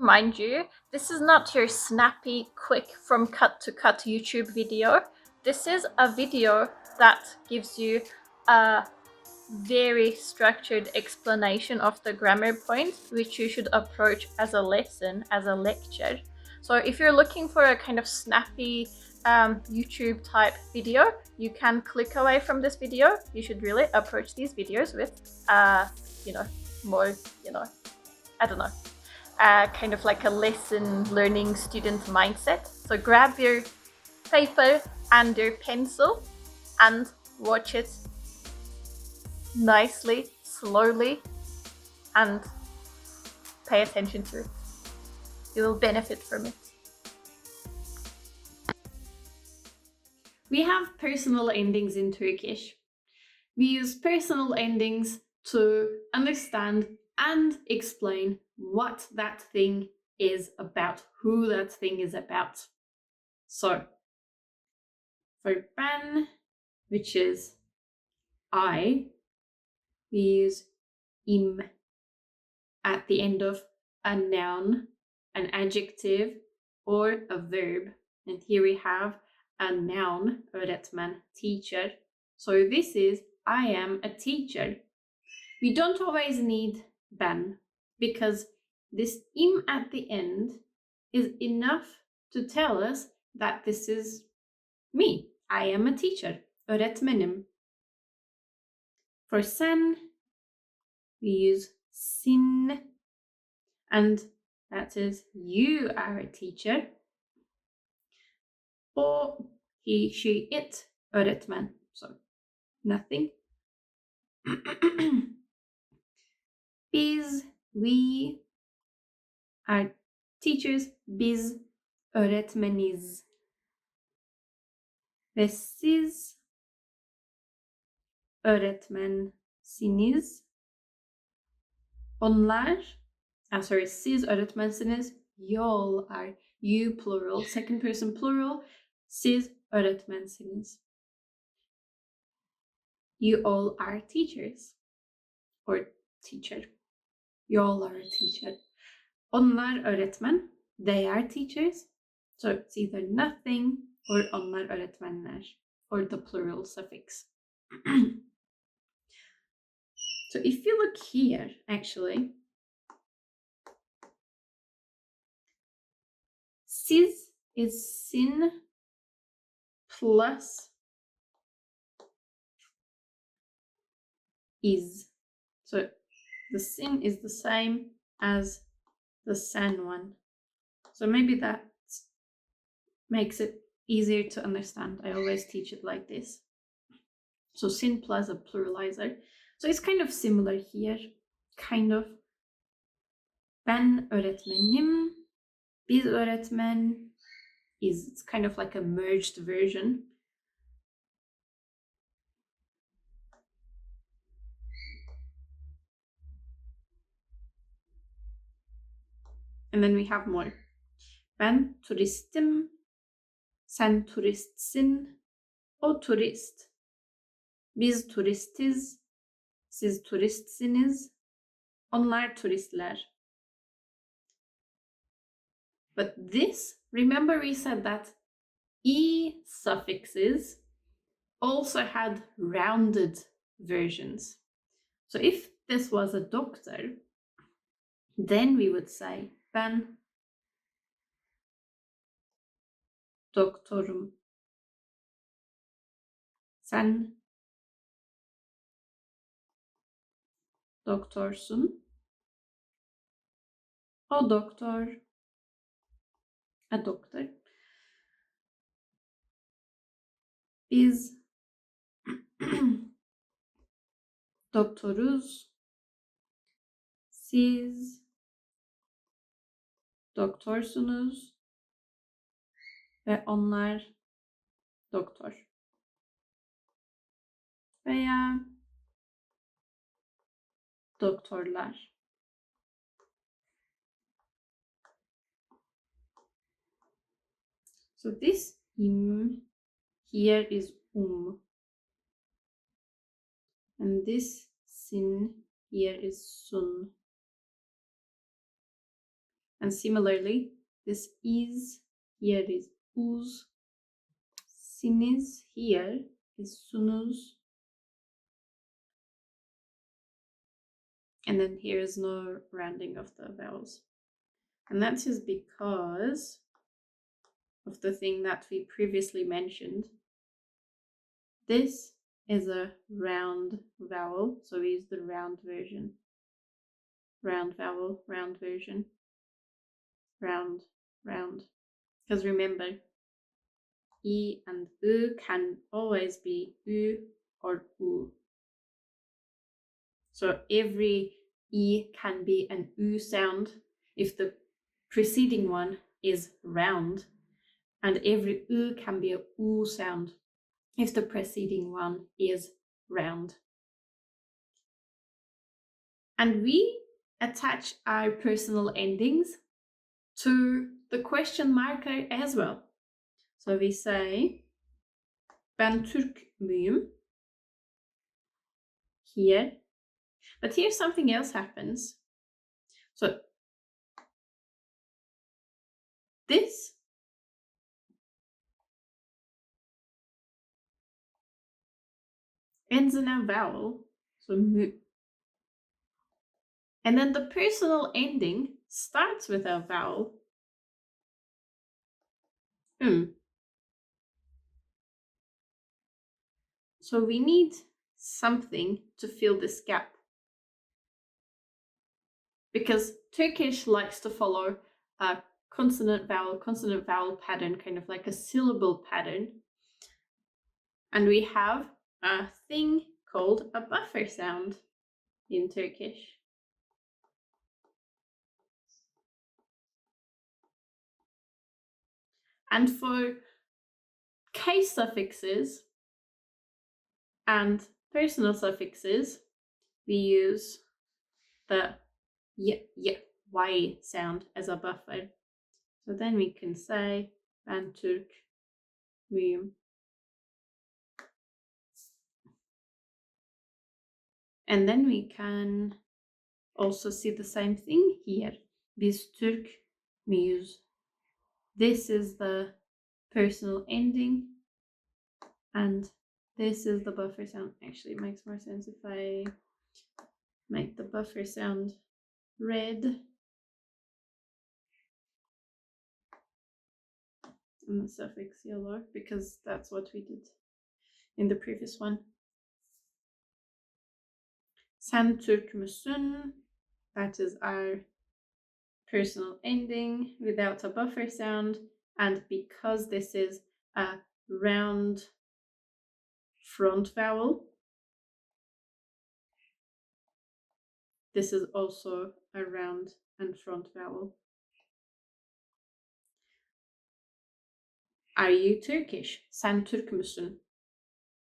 Mind you, this is not your snappy, quick from cut to cut YouTube video. This is a video that gives you a very structured explanation of the grammar points, which you should approach as a lesson, as a lecture. So if you're looking for a kind of snappy YouTube type video, you can click away from this video. You should really approach these videos with, more, I don't know, kind of like a lesson learning student mindset. So grab your paper and your pencil and watch it nicely, slowly, and pay attention to it. You will benefit from it. We have personal endings in Turkish. We use personal endings to understand and explain what that thing is about, who that thing is about. So, for ben, which is I, we use im at the end of a noun, an adjective, or a verb. And here we have a noun, öğretmen, teacher. So this is I am a teacher. We don't always need ben because this im at the end is enough to tell us that this is me. I am a teacher. Öğretmenim. For sen, we use sin, and that is you are a teacher. O, he, she, it, öğretmen. So nothing. Biz, we are teachers. Biz öğretmeniz. Ve siz öğretmensiniz. Onlar, siz öğretmensiniz. Y'all are you plural, second person plural. Siz öğretmensiniz. You all are teachers. Or teacher. You all are a teacher. Onlar öğretmen. They are teachers. So it's either nothing or onlar öğretmenler, or the plural suffix. So if you look here, actually, siz is sin plus is. So the sin is the same as the sen one. So maybe that makes it easier to understand. I always teach it like this. So sin plus a pluralizer. So it's kind of similar here. Kind of. Ben öğretmenim. Biz öğretmen is, it's kind of like a merged version. And then we have more. Ben turistim. Sen turistsin. O turist. Biz turistiz. Siz turistsiniz. Onlar turistler. But this, remember we said that e suffixes also had rounded versions. So if this was a doctor, then we would say ben doktorum. Sen doktorsun. O doktor. A doctor. Biz doktoruz. Siz doktorsunuz. Ve onlar doktor. Veya doktorlar. So this im here is and this sin here is sun. And similarly, this is here is uz. Siniz here is sunuz. And then here is no rounding of the vowels. And that is because of the thing that we previously mentioned. This is a round vowel, so we use the round version. Round vowel, round version. Round, round. Because remember, I and U can always be U or U. So every I can be an U sound if the preceding one is round, and every U can be a U sound if the preceding one is round. And we attach our personal endings to the question marker as well. So we say, ben Türk müyüm? Here. But here something else happens. So this ends in a vowel, so mü. And then the personal ending starts with a vowel, So we need something to fill this gap. Because Turkish likes to follow a consonant vowel pattern, kind of like a syllable pattern. And we have a thing called a buffer sound in Turkish. And for case suffixes and personal suffixes, we use the y sound as a buffer. So then we can say ben Türk müyüm. And then we can also see the same thing here. Biz Türk müyüz? This is the personal ending, and this is the buffer sound. Actually, it makes more sense if I make the buffer sound red and the suffix yellow, because that's what we did in the previous one. Sen Türk müsün? That is our personal ending without a buffer sound, and because this is a round front vowel, this is also a round and front vowel. Are you Turkish? Sen Türk müsün?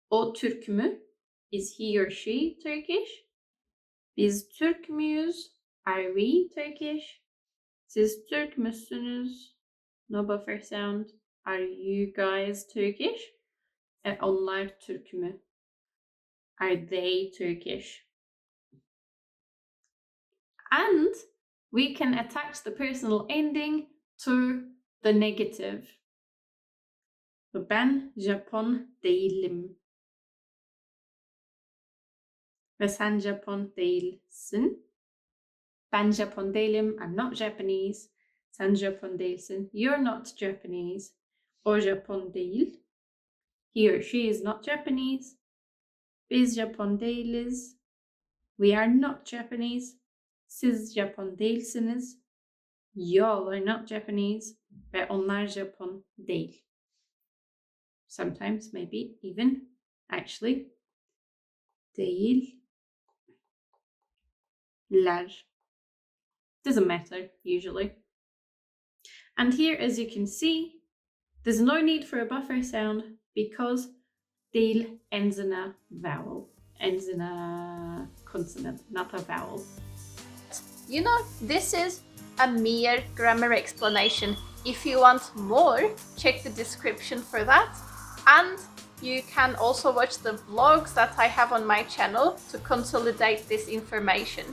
O Türk mü? Is he or she Turkish? Biz Türk müyüz? Are we Turkish? Siz Türk müsünüz? No buffer sound. Are you guys Turkish? Onlar Türk mü? Are they Turkish? And we can attach the personal ending to the negative. Ben Japon değilim. Ve sen Japon değilsin. Ben Japon değilim. I'm not Japanese. Sen Japon değilsin. You're not Japanese. O Japon değil. He or she is not Japanese. Biz Japon değiliz. We are not Japanese. Siz Japon değilsiniz. Y'all are not Japanese. Ve onlar Japon değil. Sometimes, maybe, even, actually, değiller. Doesn't matter, usually. And here, as you can see, there's no need for a buffer sound because değil ends in a vowel, ends in a consonant, not a vowel. You know, this is a mere grammar explanation. If you want more, check the description for that. And you can also watch the vlogs that I have on my channel to consolidate this information.